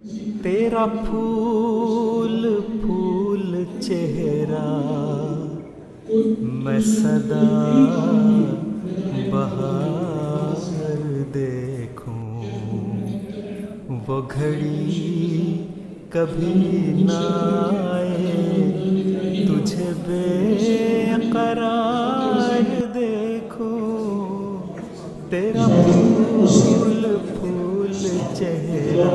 तेरा फूल फूल चेहरा मैं सदा बहार देखूं, वो घड़ी कभी ना आए तुझे बेकरार देखूं। तेरा फूल फूल चेहरा,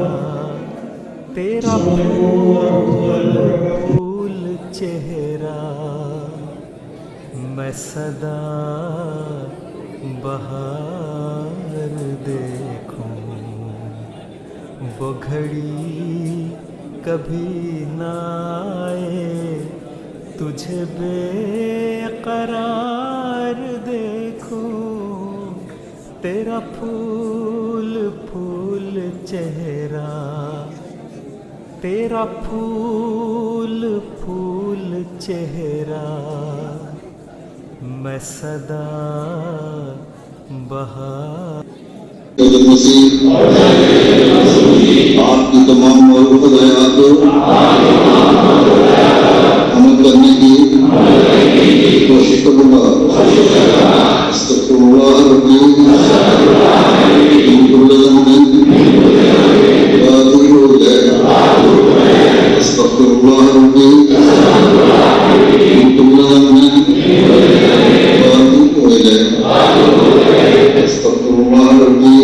तेरा फूल फूल चेहरा मैं सदा बहार देखूं, वो घड़ी कभी ना आए तुझे बेकरार देखूं। तेरा फूल फूल चेहरा, तेरा फूल फूल चेहरा मैं सदा बहार। आपकी तमाम मौलूद हयात को अमल करने की कोशिश करूँगा। अस्तग़फिरुल्लाह रब्बी मिन कुल्लि ज़ंबिन व अतूबु इलैह। अस्तग़फिरुल्लाह रब्बी मिन कुल्लि ज़ंबिन व अतूबु इलैह। अस्तग़फिरुल्लाह रब्बी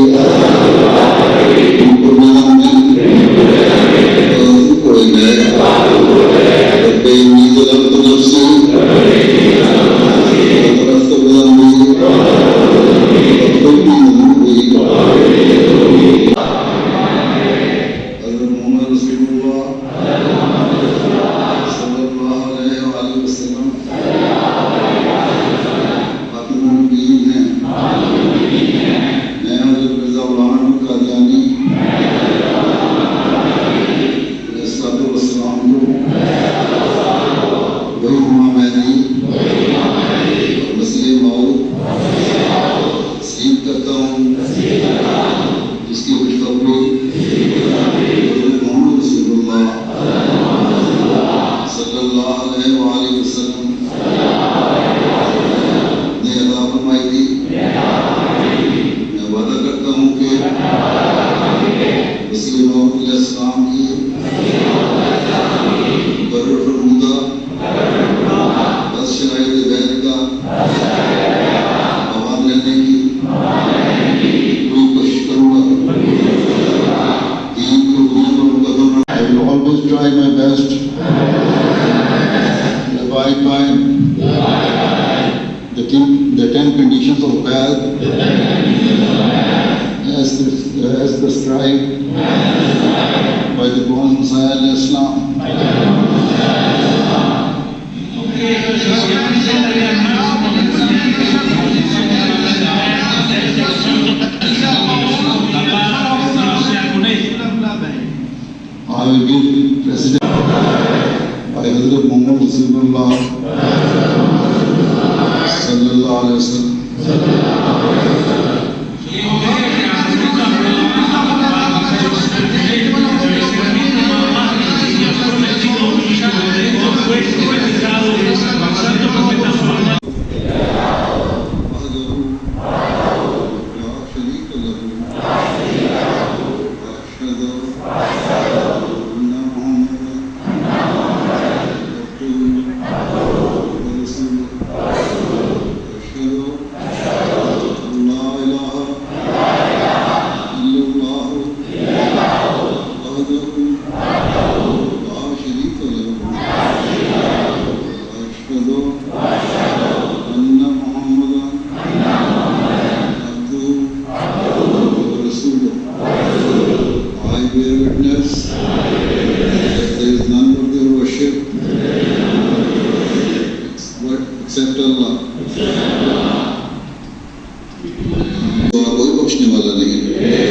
try my best to abide by the 10 conditions of bath as prescribed by the Prophet Messiah Islam. I will give President by Hazrat Muhammad Rasulullah Sallallahu Alaihi Wasallam. Except Allah. कोई बख्शने वाला नहीं है।